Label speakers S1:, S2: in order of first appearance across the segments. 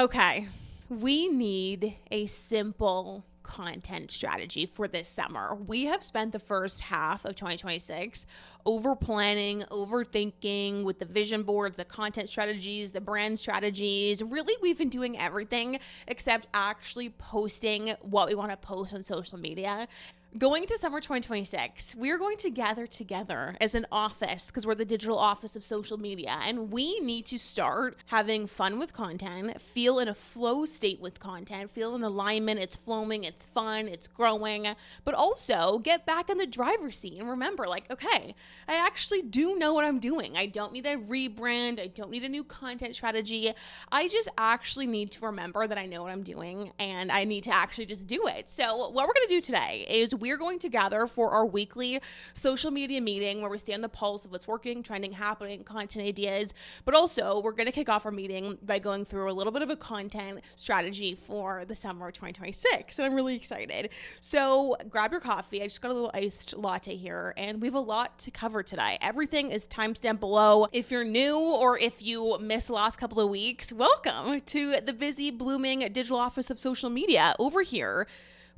S1: Okay, we need a simple content strategy for this summer. We have spent the first half of 2026 over planning, overthinking with the vision boards, the content strategies, the brand strategies. Really, we've been doing everything except actually posting what we want to post on social media. Going into summer 2026, we are going to gather together as an office because we're the digital office of social media, and we need to start having fun with content, feel in a flow state with content, feel in alignment, it's flowing, it's fun, it's growing, but also get back in the driver's seat and remember, okay, I actually do know what I'm doing. I don't need a rebrand. I don't need a new content strategy. I just actually need to remember that I know what I'm doing and I need to actually just do it. So what we're going to do today is we're going to gather for our weekly social media meeting where we stay on the pulse of what's working, trending, happening, content ideas, but also we're going to kick off our meeting by going through a little bit of a content strategy for the summer of 2026, and I'm really excited. So grab your coffee. I just got a little iced latte here, and we have a lot to cover today. Everything is timestamped below. If you're new or if you missed the last couple of weeks, welcome to the busy, blooming digital office of social media. Over here,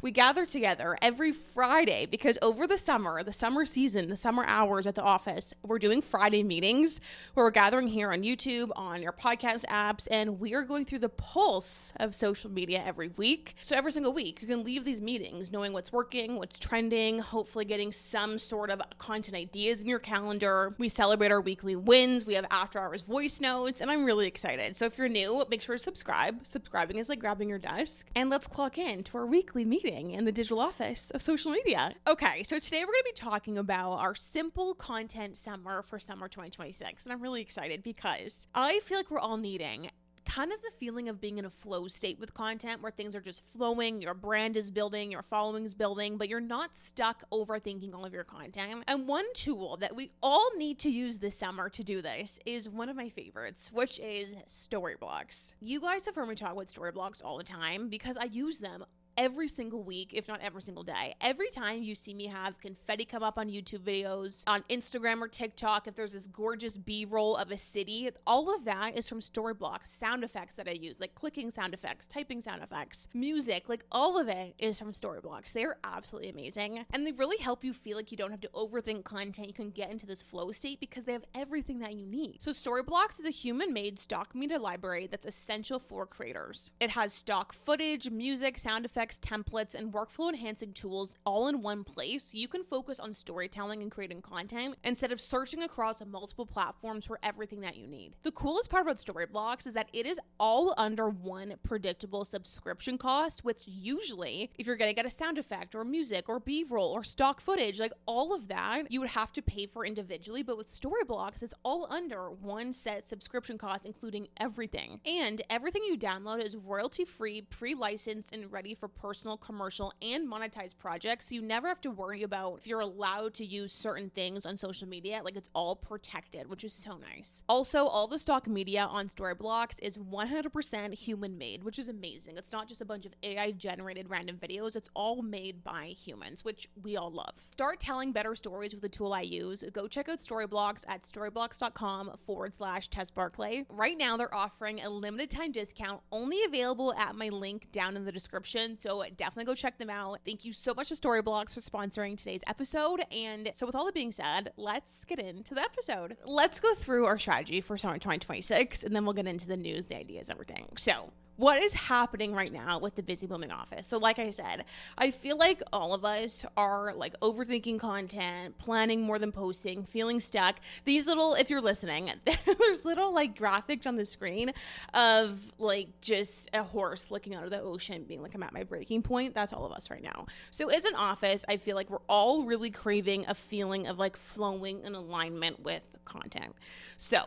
S1: we gather together every Friday because over the summer season, the summer hours at the office, we're doing Friday meetings where we're gathering here on YouTube, on your podcast apps, and we are going through the pulse of social media every week. So every single week, you can leave these meetings knowing what's working, what's trending, hopefully getting some sort of content ideas in your calendar. We celebrate our weekly wins. We have after hours voice notes, and I'm really excited. So if you're new, make sure to subscribe. Subscribing is like grabbing your desk, and let's clock in to our weekly meeting in the digital office of social media. Okay, so today we're going to be talking about our simple content summer for summer 2026, and I'm really excited because I feel like we're all needing kind of the feeling of being in a flow state with content where things are just flowing, your brand is building, your following is building, but you're not stuck overthinking all of your content. And one tool that we all need to use this summer to do this is one of my favorites, which is Storyblocks. You guys have heard me talk about Storyblocks all the time because I use them every single week, if not every single day. Every time you see me have confetti come up on YouTube videos, on Instagram or TikTok, if there's this gorgeous B-roll of a city, all of that is from Storyblocks. Sound effects that I use, like clicking sound effects, typing sound effects, music, like all of it is from Storyblocks. They are absolutely amazing. And they really help you feel like you don't have to overthink content. You can get into this flow state because they have everything that you need. So Storyblocks is a human-made stock media library that's essential for creators. It has stock footage, music, sound effects, templates, and workflow enhancing tools all in one place. So you can focus on storytelling and creating content instead of searching across multiple platforms for everything that you need. The coolest part about Storyblocks is that it is all under one predictable subscription cost, which usually if you're going to get a sound effect or music or B-roll or stock footage, like all of that, you would have to pay for individually. But with Storyblocks, it's all under one set subscription cost, including everything. And everything you download is royalty-free, pre-licensed, and ready for personal, commercial, and monetized projects. So you never have to worry about if you're allowed to use certain things on social media. Like it's all protected, which is so nice. Also, all the stock media on Storyblocks is 100% human made, which is amazing. It's not just a bunch of AI generated random videos. It's all made by humans, which we all love. Start telling better stories with the tool I use. Go check out Storyblocks at storyblocks.com/Tess Barclay. Right now, they're offering a limited time discount only available at my link down in the description. So definitely go check them out. Thank you so much to Storyblocks for sponsoring today's episode. And so with all that being said, let's get into the episode. Let's go through our strategy for summer 2026, and then we'll get into the news, the ideas, everything. So what is happening right now with the busy blooming office? So like I said, I feel like all of us are like overthinking content, planning more than posting, feeling stuck. These little, if you're listening, there's little like graphics on the screen of like just a horse looking out of the ocean being like, I'm at my breaking point. That's all of us right now. So as an office, I feel like we're all really craving a feeling of like flowing in alignment with content. So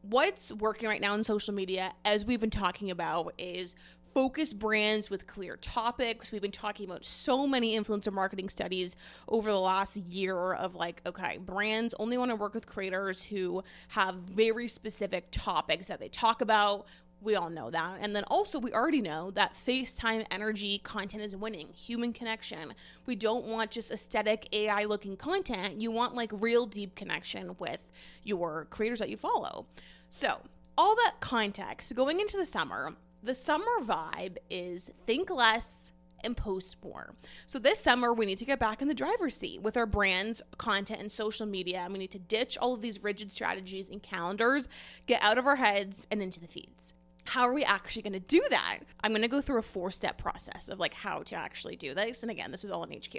S1: what's working right now in social media, as we've been talking about, is focus brands with clear topics. We've been talking about so many influencer marketing studies over the last year of like, okay, brands only want to work with creators who have very specific topics that they talk about. We all know that. And then also we already know that FaceTime energy content is winning, human connection. We don't want just aesthetic AI looking content. You want like real deep connection with your creators that you follow. So all that context going into the summer, the summer vibe is think less and post more. So this summer, we need to get back in the driver's seat with our brands, content, and social media. And we need to ditch all of these rigid strategies and calendars, get out of our heads and into the feeds. How are we actually going to do that? I'm going to go through a 4-step process of like how to actually do this. And again, this is all in HQ.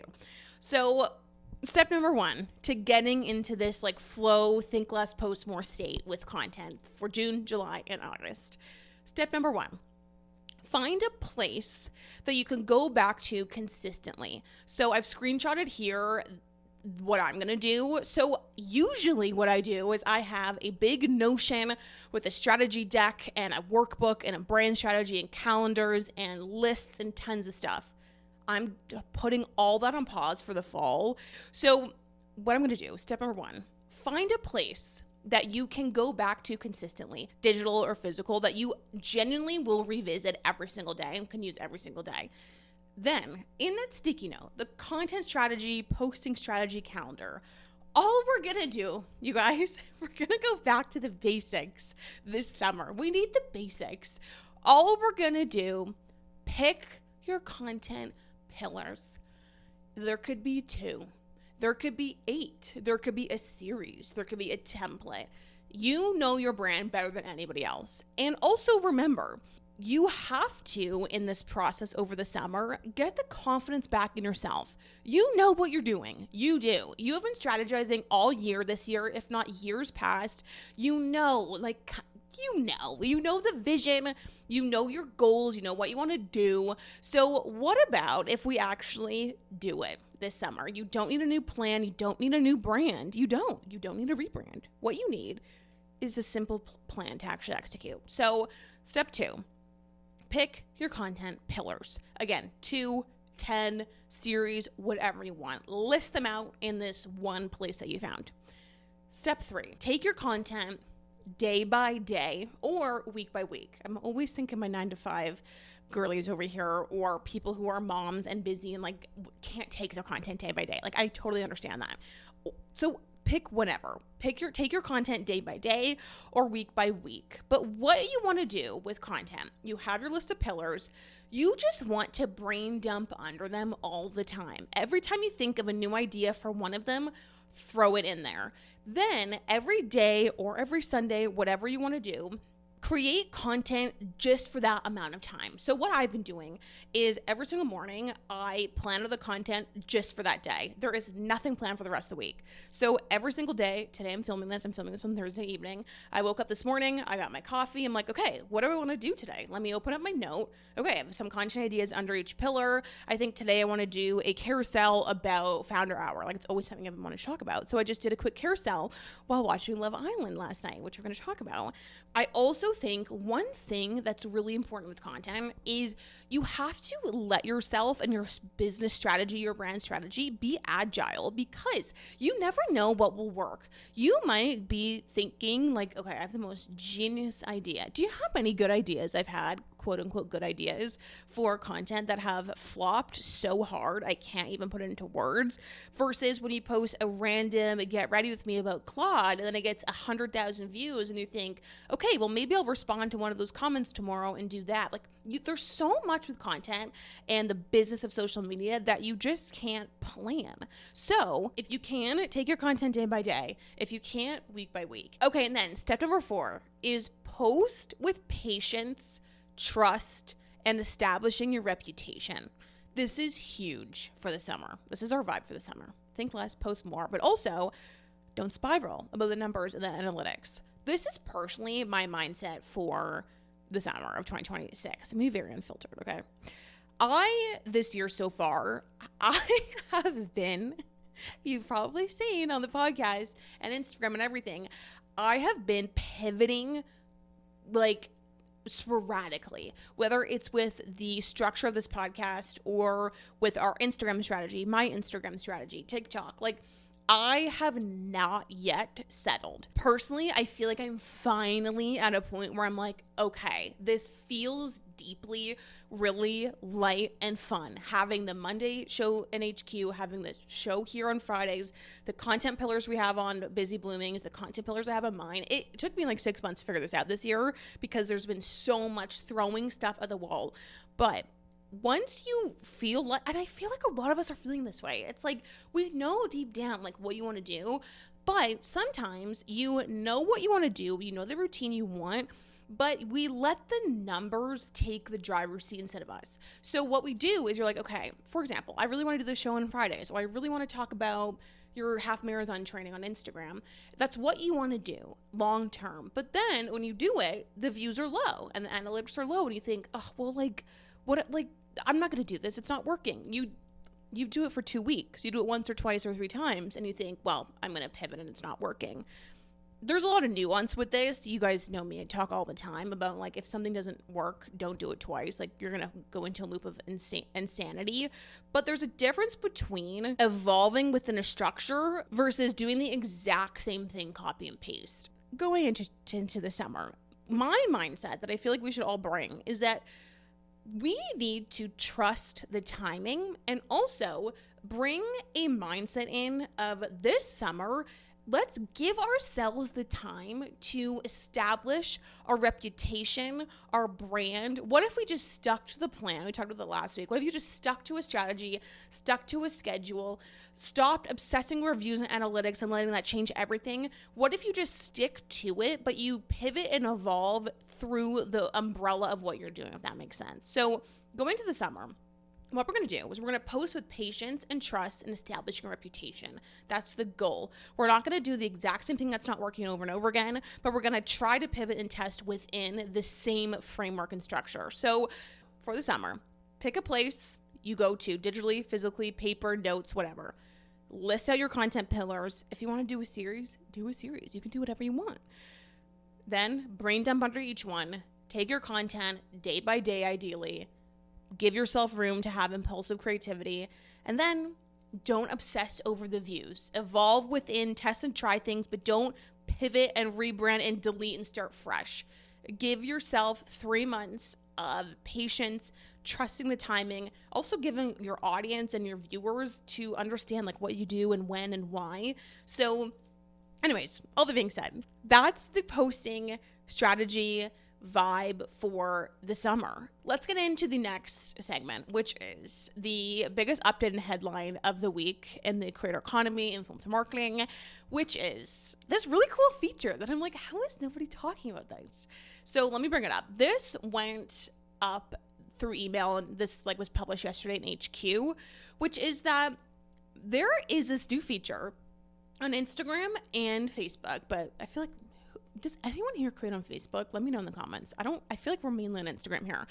S1: So step number 1 to getting into this like flow, think less, post more state with content for June, July, and August. Step number 1. Find a place that you can go back to consistently. So I've screenshotted here what I'm going to do. So usually what I do is I have a big Notion with a strategy deck and a workbook and a brand strategy and calendars and lists and tons of stuff. I'm putting all that on pause for the fall. So what I'm going to do, step number 1, find a place that you can go back to consistently, digital or physical, that you genuinely will revisit every single day and can use every single day. Then, in that sticky note, the content strategy, posting strategy calendar, all we're gonna do, you guys, we're gonna go back to the basics this summer. We need the basics. All we're gonna do, pick your content pillars. There could be 2. There could be 8. There could be a series. There could be a template. You know your brand better than anybody else. And also remember, you have to, in this process over the summer, get the confidence back in yourself. You know what you're doing. You do. You have been strategizing all year this year, if not years past. You know the vision, you know your goals, you know what you want to do. So what about if we actually do it this summer? You don't need a new plan. You don't need a new brand. You don't need a rebrand. What you need is a simple plan to actually execute. So step 2, pick your content pillars. Again, 2, 10, series, whatever you want. List them out in this one place that you found. Step 3, take your content day by day or week by week. I'm always thinking my 9-to-5 girlies over here, or people who are moms and busy and like can't take their content day by day. Like I totally understand that. So pick whatever. Take your content day by day or week by week. But what you want to do with content, you have your list of pillars. You just want to brain dump under them all the time. Every time you think of a new idea for one of them, throw it in there. Then every day or every Sunday, whatever you want to do, create content just for that amount of time. So what I've been doing is every single morning, I plan out the content just for that day. There is nothing planned for the rest of the week. So every single day, today I'm filming this on Thursday evening. I woke up this morning, I got my coffee. I'm like, okay, what do I want to do today? Let me open up my note. Okay, I have some content ideas under each pillar. I think today I want to do a carousel about Founder Hour. Like it's always something I've been wanting to talk about. So I just did a quick carousel while watching Love Island last night, which we're going to talk about. I also think one thing that's really important with content is you have to let yourself and your business strategy, your brand strategy be agile, because you never know what will work. You might be thinking like, okay, I have the most genius idea. Do you have any good ideas? I've had quote unquote good ideas for content that have flopped so hard I can't even put it into words, versus when you post a random get ready with me about Claude and then it gets 100,000 views and you think, okay, well maybe I'll respond to one of those comments tomorrow and do that. Like there's so much with content and the business of social media that you just can't plan. So if you can, take your content day by day. If you can't, week by week. Okay, and then step number 4 is post with patience, trust, and establishing your reputation. This is huge for the summer. This is our vibe for the summer. Think less, post more, but also don't spiral about the numbers and the analytics. This is personally my mindset for the summer of 2026. I'm being very unfiltered, okay? This year so far, I have been, you've probably seen on the podcast and Instagram and everything, I have been pivoting like sporadically, whether it's with the structure of this podcast or with our Instagram strategy, my Instagram strategy, TikTok. Like I have not yet settled. Personally, I feel like I'm finally at a point where I'm like, okay, this feels deeply really light and fun. Having the Monday show in HQ, having the show here on Fridays, the content pillars we have on Busy Bloomings, the content pillars I have on mine. It took me like 6 months to figure this out this year because there's been so much throwing stuff at the wall. But once you feel like, and I feel like a lot of us are feeling this way, it's like we know deep down like what you want to do, but sometimes you know what you want to do, you know the routine you want, but we let the numbers take the driver's seat instead of us. So what we do is you're like, okay, for example, I really want to do this show on Fridays, or I really want to talk about your half marathon training on Instagram. That's what you want to do long term. But then when you do it, the views are low and the analytics are low, and you think, oh, well, like, what, like, I'm not going to do this. It's not working. You do it for 2 weeks. You do it once or twice or 3 times, and you think, well, I'm going to pivot and it's not working. There's a lot of nuance with this. You guys know me. I talk all the time about, like, if something doesn't work, don't do it twice. Like, you're going to go into a loop of insanity. But there's a difference between evolving within a structure versus doing the exact same thing, copy and paste. Going into the summer, my mindset that I feel like we should all bring is that we need to trust the timing and also bring a mindset in of this summer. Let's give ourselves the time to establish our reputation, our brand. What if we just stuck to the plan? We talked about that last week. What if you just stuck to a strategy, stuck to a schedule, stopped obsessing reviews and analytics and letting that change everything? What if you just stick to it, but you pivot and evolve through the umbrella of what you're doing, if that makes sense? So going into the summer, what we're going to do is we're going to post with patience and trust and establishing a reputation. That's the goal. We're not going to do the exact same thing that's not working over and over again, but we're going to try to pivot and test within the same framework and structure. So for the summer, pick a place you go to digitally, physically, paper, notes, whatever. List out your content pillars. If you want to do a series, do a series. You can do whatever you want. Then brain dump under each one. Take your content day by day, ideally. Give yourself room to have impulsive creativity, and then don't obsess over the views. Evolve within, test and try things, but don't pivot and rebrand and delete and start fresh. Give yourself 3 months of patience, trusting the timing, also giving your audience and your viewers to understand like what you do and when and why. So anyways, all that being said, that's the posting strategy vibe for the summer. Let's get into the next segment, which is the biggest update and headline of the week in the creator economy, influencer marketing, which is this really cool feature that I'm like, how is nobody talking about this? So let me bring it up. This went up through email, and this like was published yesterday in HQ, which is that there is this new feature on Instagram and Facebook, but I feel like, does anyone here create on Facebook? Let me know in the comments. I feel like we're mainly on Instagram here.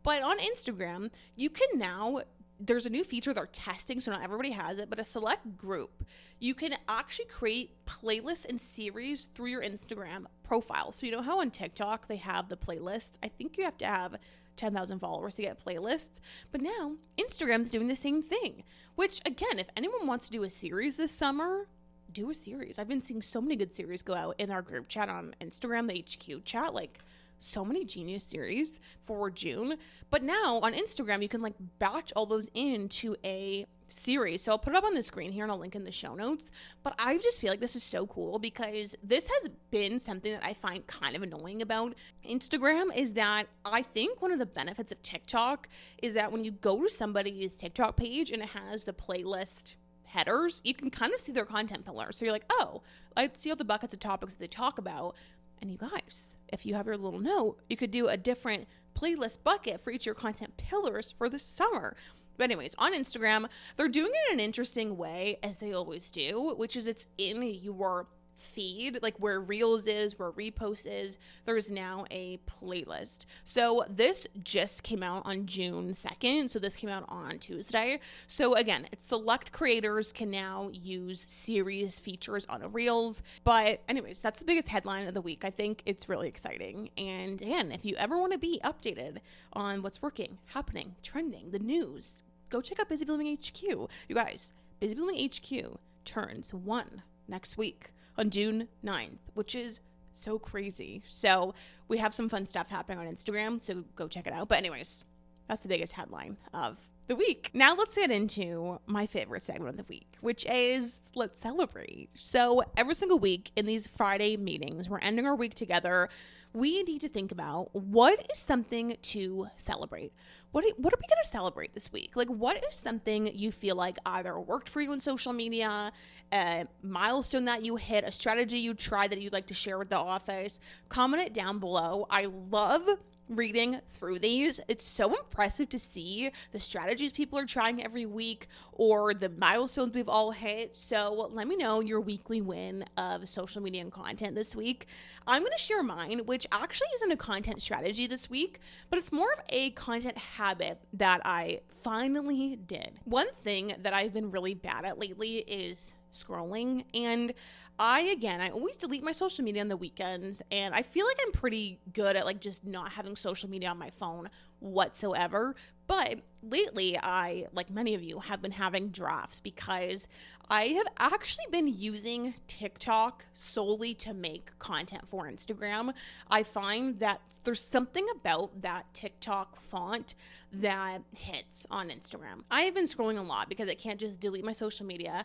S1: But on Instagram, you can now, there's a new feature they're testing, so not everybody has it, but a select group. You can actually create playlists and series through your Instagram profile. So you know how on TikTok they have the playlists? I think you have to have 10,000 followers to get playlists. But now Instagram's doing the same thing, which again, if anyone wants to do a series this summer, do a series. I've been seeing so many good series go out in our group chat on Instagram, the HQ chat, like so many genius series for June. But now on Instagram, you can like batch all those into a series. So I'll put it up on the screen here and I'll link in the show notes. But I just feel like this is so cool because this has been something that I find kind of annoying about Instagram, is that I think one of the benefits of TikTok is that when you go to somebody's TikTok page and it has the playlist headers, you can kind of see their content pillar. So you're like, oh, I see all the buckets of topics that they talk about. And you guys, if you have your little note, you could do a different playlist bucket for each of your content pillars for the summer. But anyways, on Instagram, they're doing it in an interesting way, as they always do, which is it's in your feed, like where Reels is, where Repost is, there's now a playlist. So this just came out on June 2nd. So this came out on Tuesday. So again, it's select creators can now use series features on a Reels. But anyways, that's the biggest headline of the week. I think it's really exciting. And again, if you ever want to be updated on what's working, happening, trending, the news, go check out Busy Blooming HQ. You guys, Busy Blooming HQ turns 1 next week on June 9th, which is so crazy. So we have some fun stuff happening on Instagram, so go check it out. But anyways, that's the biggest headline of the week. Now let's get into my favorite segment of the week, which is Let's Celebrate. So every single week in these Friday meetings, we're ending our week together. We need to think about what is something to celebrate. What are we going to celebrate this week? Like, what is something you feel like either worked for you in social media, a milestone that you hit, a strategy you tried that you'd like to share with the office? Comment it down below. I love reading through these. It's so impressive to see the strategies people are trying every week or the milestones we've all hit. So let me know your weekly win of social media and content this week. I'm going to share mine, which actually isn't a content strategy this week, but it's more of a content habit that I finally did. One thing that I've been really bad at lately is scrolling, and I always delete my social media on the weekends, and I feel like I'm pretty good at like just not having social media on my phone whatsoever. But lately, I, like many of you, have been having drafts because I have actually been using TikTok solely to make content for Instagram. I find that there's something about that TikTok font that hits on Instagram. I have been scrolling a lot because I can't just delete my social media.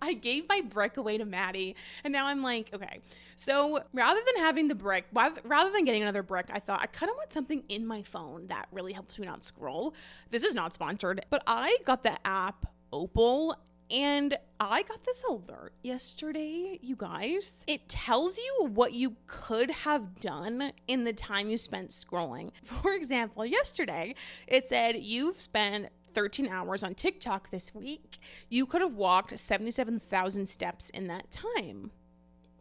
S1: I gave my brick away to Maddie, and now I'm like, okay. So rather than having the brick, rather than getting another brick, I thought I kind of want something in my phone that really helps me not scroll. This is not sponsored, but I got the app Opal, and I got this alert yesterday, you guys. It tells you what you could have done in the time you spent scrolling. For example, yesterday, it said you've spent 13 hours on TikTok this week. You could have walked 77,000 steps in that time.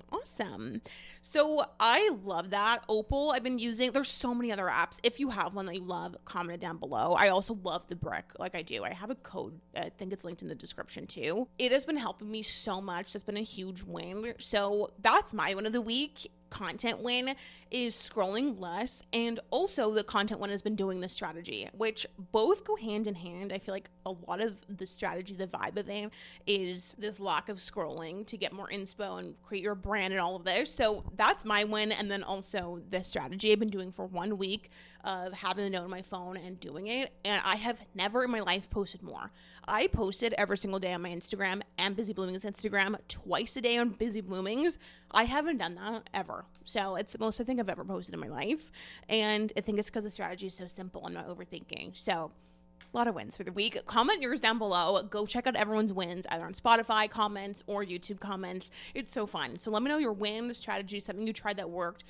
S1: Awesome. So I love that. Opal, I've been using. There's so many other apps. If you have one that you love, comment it down below. I also love the brick, like I do. I have a code. I think it's linked in the description too. It has been helping me so much. That's been a huge win. So that's my win of the week. Content win is scrolling less, and also the content win has been doing the strategy, which both go hand in hand. I feel like a lot of the strategy, the vibe of it, is this lack of scrolling to get more inspo and create your brand and all of this. So that's my win, and then also the strategy I've been doing for 1 week of having the note on my phone and doing it, and I have never in my life posted more. I posted every single day on my Instagram and Busy Blooming's Instagram, twice a day on Busy Blooming's. I haven't done that ever. So it's the most I think I've ever posted in my life. And I think it's because the strategy is so simple. I'm not overthinking. So a lot of wins for the week. Comment yours down below. Go check out everyone's wins, either on Spotify comments or YouTube comments. It's so fun. So let me know your win strategy, something you tried that worked.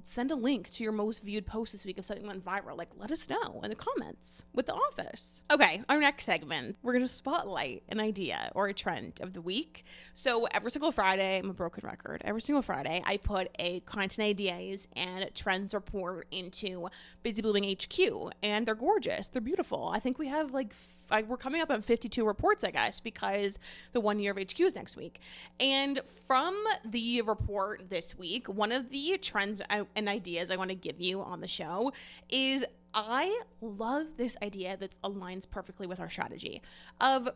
S1: Send a link to your most viewed post this week if something went viral. Like, let us know in the comments with the office. Okay, our next segment, we're going to spotlight an idea or a trend of the week. So every single Friday, I'm a broken record. Every single Friday, I put a content ideas and trends report into Busy Blooming HQ, and they're gorgeous. They're beautiful. I think we have we're coming up on 52 reports, I guess, because the 1 year of HQ is next week. And from the report this week, one of the trends and ideas I want to give you on the show is I love this idea that aligns perfectly with our strategy of,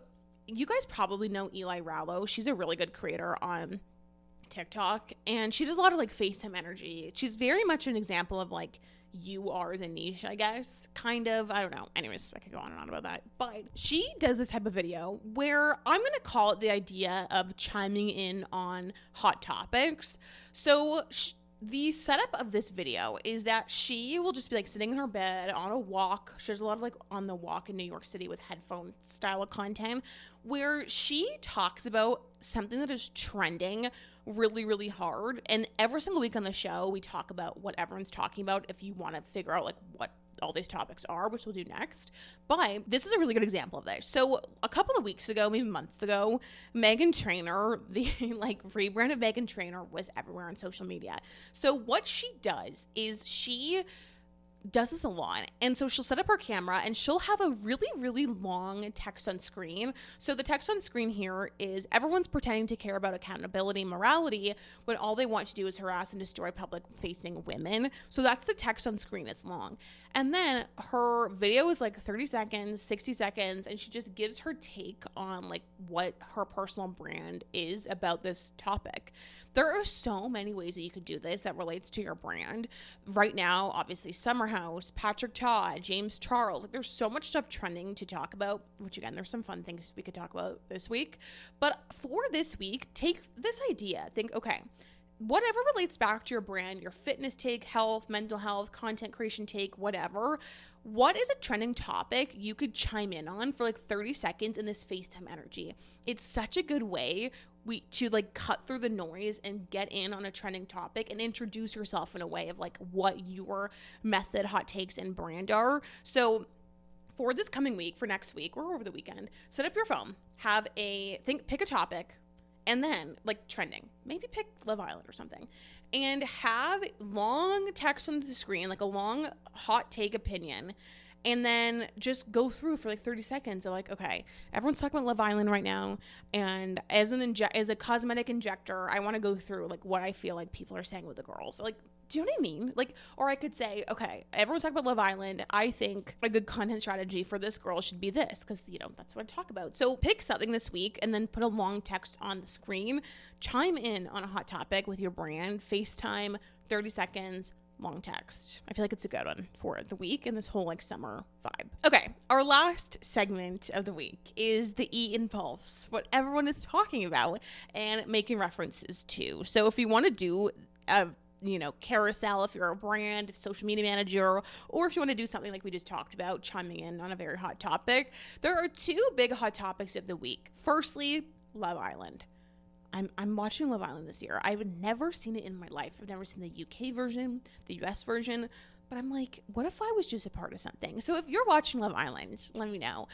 S1: you guys probably know Eli Rallo. She's a really good creator on TikTok, and she does a lot of like FaceTime energy. She's very much an example of like, you are the niche, I guess, kind of. I don't know. Anyways, I could go on and on about that. But she does this type of video where I'm going to call it the idea of chiming in on hot topics. So the setup of this video is that she will just be like sitting in her bed on a walk. She does a lot of like on the walk in New York City with headphone style of content where she talks about something that is trending really, really hard. And every single week on the show, we talk about what everyone's talking about if you want to figure out like what all these topics are, which we'll do next. But this is a really good example of this. So a couple of weeks ago, maybe months ago, Meghan Trainor, the like rebrand of Meghan Trainor was everywhere on social media. So what she does is she does this a lot. And so she'll set up her camera and she'll have a really, really long text on screen. So the text on screen here is everyone's pretending to care about accountability and morality when all they want to do is harass and destroy public-facing women. So that's the text on screen. It's long. And then her video is like 30 seconds, 60 seconds, and she just gives her take on like what her personal brand is about this topic. There are so many ways that you could do this that relates to your brand. Right now, obviously, Summer House, Patrick Todd, James Charles. Like, there's so much stuff trending to talk about, which again, there's some fun things we could talk about this week. But for this week, take this idea. Think, okay, whatever relates back to your brand, your fitness take, health, mental health, content creation take, whatever. What is a trending topic you could chime in on for like 30 seconds in this FaceTime energy? It's such a good way to like cut through the noise and get in on a trending topic and introduce yourself in a way of like what your method, hot takes, and brand are. So for this coming week, for next week or over the weekend, set up your phone, pick a topic, and then like trending, maybe pick Love Island or something, and have long text on the screen, like a long hot take opinion. And then just go through for like 30 seconds of like, okay, everyone's talking about Love Island right now. And as a cosmetic injector, I want to go through like what I feel like people are saying with the girls. Like, do you know what I mean? Like, or I could say, okay, everyone's talking about Love Island. I think a good content strategy for this girl should be this, because, you know, that's what I talk about. So pick something this week and then put a long text on the screen. Chime in on a hot topic with your brand. FaceTime, 30 seconds. Long text. I feel like it's a good one for the week and this whole like summer vibe. Okay, our last segment of the week is the e-impulse, what everyone is talking about and making references to. So if you want to do a carousel, if you're a brand, social media manager, or if you want to do something like we just talked about, chiming in on a very hot topic, there are two big hot topics of the week. Firstly, Love Island. I'm watching Love Island this year. I've never seen it in my life. I've never seen the UK version, the US version, but I'm like, what if I was just a part of something? So if you're watching Love Island, let me know.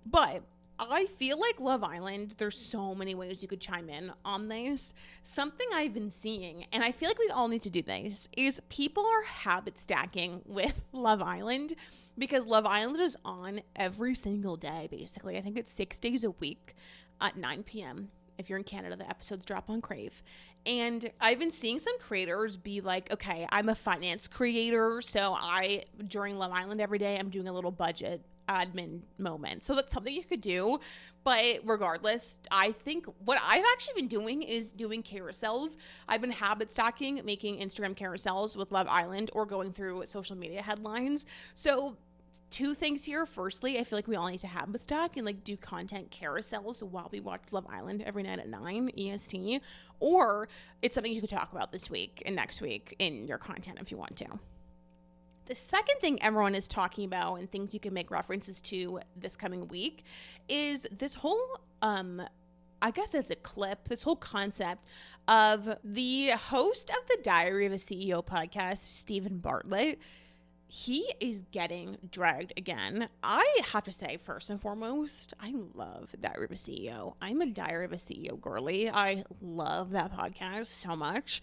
S1: But I feel like Love Island, there's so many ways you could chime in on this. Something I've been seeing, and I feel like we all need to do this, is people are habit stacking with Love Island because Love Island is on every single day, basically. I think it's 6 days a week at 9 p.m. If you're in Canada, the episodes drop on Crave. And I've been seeing some creators be like, okay, I'm a finance creator, so during Love Island every day, I'm doing a little budget admin moment. So that's something you could do. But regardless, I think what I've actually been doing is doing carousels. I've been habit stacking, making Instagram carousels with Love Island or going through social media headlines. So two things here. Firstly, I feel like we all need to habit stack and like do content carousels while we watch Love Island every night at 9 EST, or it's something you could talk about this week and next week in your content if you want to. The second thing everyone is talking about and things you can make references to this coming week is this whole, I guess it's a clip, this whole concept of the host of the Diary of a CEO podcast, Stephen Bartlett. He is getting dragged again. I have to say, first and foremost, I love Diary of a CEO. I'm a Diary of a CEO girly. I love that podcast so much.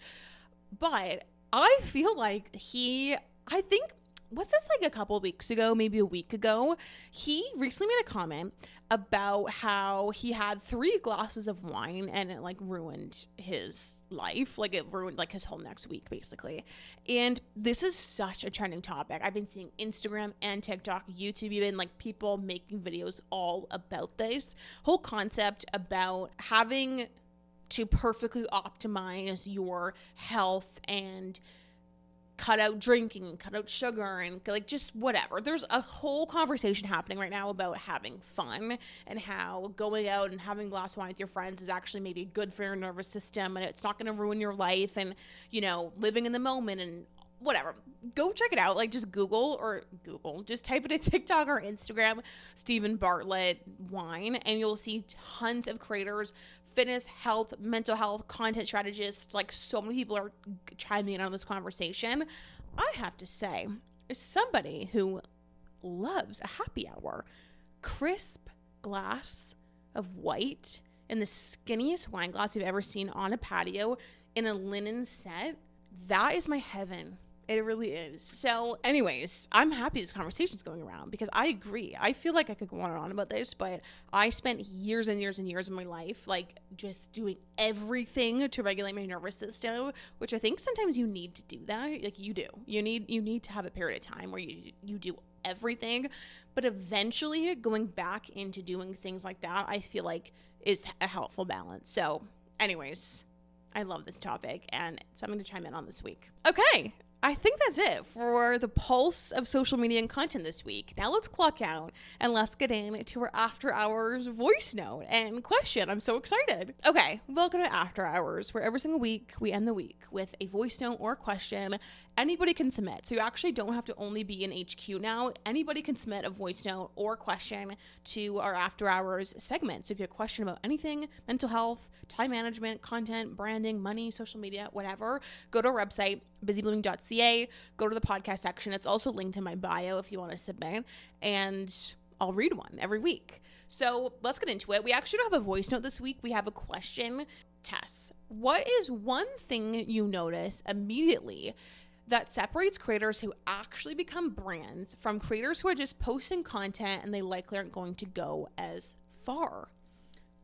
S1: But I feel like what's this, like a couple of weeks ago, maybe a week ago, he recently made a comment about how he had 3 glasses of wine and it like ruined his life. Like it ruined like his whole next week basically. And this is such a trending topic. I've been seeing Instagram and TikTok, YouTube, even like people making videos all about this whole concept about having to perfectly optimize your health and cut out drinking, cut out sugar, and like just whatever. There's a whole conversation happening right now about having fun and how going out and having a glass of wine with your friends is actually maybe good for your nervous system and it's not going to ruin your life, and, you know, living in the moment and whatever. Go check it out. Like just just type it in TikTok or Instagram, Stephen Bartlett wine, and you'll see tons of creators, fitness, health, mental health, content strategists. Like so many people are chiming in on this conversation. I have to say, as somebody who loves a happy hour, crisp glass of white in the skinniest wine glass you've ever seen on a patio in a linen set, that is my heaven. It really is. So anyways, I'm happy this conversation's going around because I agree. I feel like I could go on and on about this, but I spent years and years and years of my life like just doing everything to regulate my nervous system, which I think sometimes you need to do that. Like you do. You need to have a period of time where you do everything, but eventually going back into doing things like that, I feel like is a helpful balance. So anyways, I love this topic and it's something to chime in on this week. Okay, I think that's it for the pulse of social media and content this week. Now let's clock out and let's get into our after hours voice note and question. I'm so excited. Okay, welcome to After Hours, where every single week we end the week with a voice note or question. Anybody can submit. So you actually don't have to only be in HQ now. Anybody can submit a voice note or question to our After Hours segment. So if you have a question about anything, mental health, time management, content, branding, money, social media, whatever, go to our website, busyblooming.ca, go to the podcast section. It's also linked in my bio if you want to submit, and I'll read one every week. So let's get into it. We actually don't have a voice note this week. We have a question. Tess, what is one thing you notice immediately that separates creators who actually become brands from creators who are just posting content and they likely aren't going to go as far?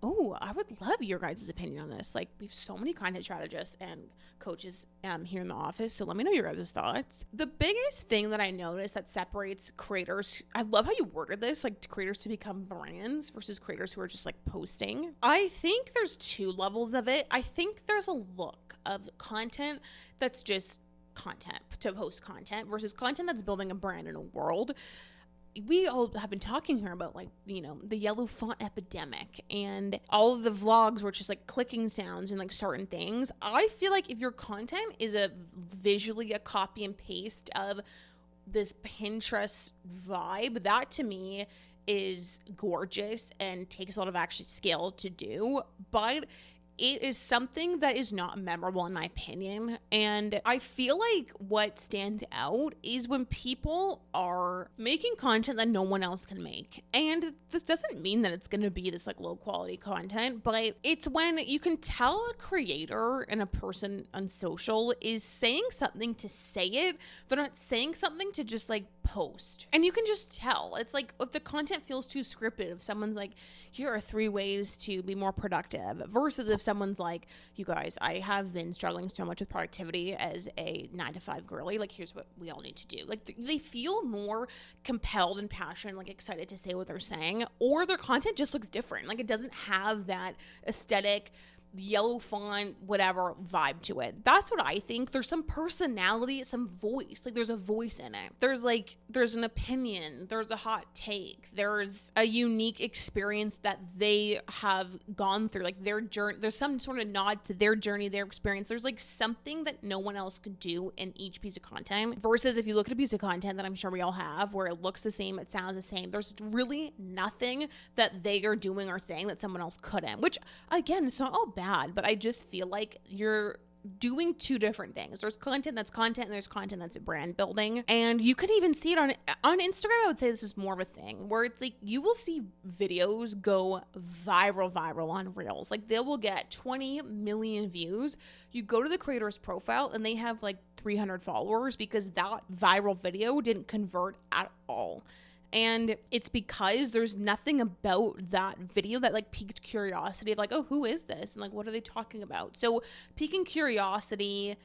S1: Oh, I would love your guys' opinion on this. Like, we have so many content strategists and coaches here in the office, so let me know your guys' thoughts. The biggest thing that I noticed that separates creators, I love how you worded this, like creators to become brands versus creators who are just like posting. I think there's two levels of it. I think there's a look of content that's just content, to post content, versus content that's building a brand in a world. We all have been talking here about, like, you know, the yellow font epidemic and all of the vlogs were just like clicking sounds and like certain things. I feel like if your content is visually a copy and paste of this Pinterest vibe, that to me is gorgeous and takes a lot of actual skill to do, but it is something that is not memorable in my opinion. And I feel like what stands out is when people are making content that no one else can make. And this doesn't mean that it's going to be this like low quality content, but it's when you can tell a creator and a person on social is saying something to say it. They're not saying something to just like post. And you can just tell. It's like if the content feels too scripted, if someone's like, here are 3 ways to be more productive, versus if someone's like, you guys, I have been struggling so much with productivity as a 9-to-5 girly, like here's what we all need to do. Like they feel more compelled and passionate, like excited to say what they're saying, or their content just looks different. Like it doesn't have that aesthetic yellow font, whatever vibe to it. That's what I think. There's some personality, some voice. Like there's a voice in it. There's an opinion. There's a hot take. There's a unique experience that they have gone through. Like their journey. There's some sort of nod to their journey, their experience. There's like something that no one else could do in each piece of content. Versus if you look at a piece of content that I'm sure we all have, where it looks the same, it sounds the same. There's really nothing that they are doing or saying that someone else couldn't. Which again, it's not all bad, but I just feel like you're doing two different things. There's content that's content and there's content that's brand building. And you could even see it on Instagram. I would say this is more of a thing where it's like you will see videos go viral on Reels. Like they will get 20 million views. You go to the creator's profile and they have like 300 followers because that viral video didn't convert at all. And it's because there's nothing about that video that like piqued curiosity of like, oh, who is this? And like, what are they talking about? So piquing curiosity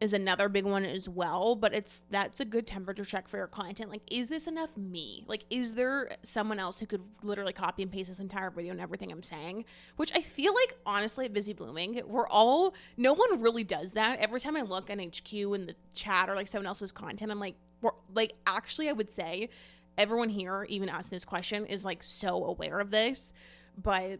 S1: is another big one as well, but that's a good temperature check for your content. Like, is this enough me? Like, is there someone else who could literally copy and paste this entire video and everything I'm saying? Which I feel like, honestly, at Busy Blooming, no one really does that. Every time I look on HQ in the chat or like someone else's content, I'm like, actually, I would say everyone here, even asking this question, is like so aware of this, but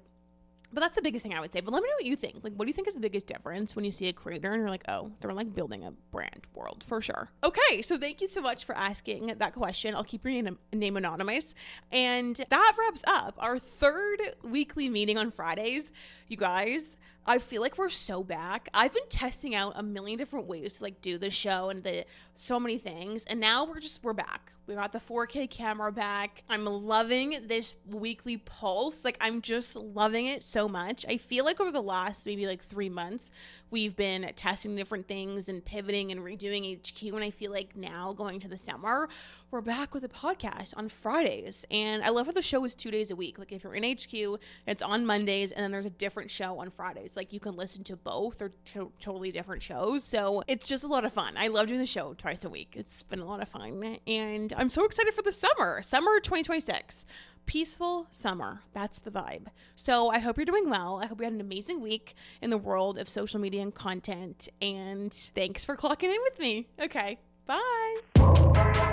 S1: that's the biggest thing I would say. But let me know what you think. Like, what do you think is the biggest difference when you see a creator and you're like, oh, they're like building a brand world for sure. Okay, so thank you so much for asking that question. I'll keep your name anonymous. And that wraps up our 3rd weekly meeting on Fridays. You guys, I feel like we're so back. I've been testing out a million different ways to like do the show and so many things. And now we're back. We got the 4K camera back. I'm loving this weekly pulse. Like, I'm just loving it so much. I feel like over the last maybe like 3 months, we've been testing different things and pivoting and redoing HQ. And I feel like now going to the summer, we're back with a podcast on Fridays. And I love how the show is 2 days a week. Like, if you're in HQ, it's on Mondays, and then there's a different show on Fridays. Like, you can listen to both. They're totally different shows. So it's just a lot of fun. I love doing the show twice a week. It's been a lot of fun. And I'm so excited for the summer 2026. Peaceful summer. That's the vibe. So I hope you're doing well. I hope you had an amazing week in the world of social media and content. And thanks for clocking in with me. Okay, bye.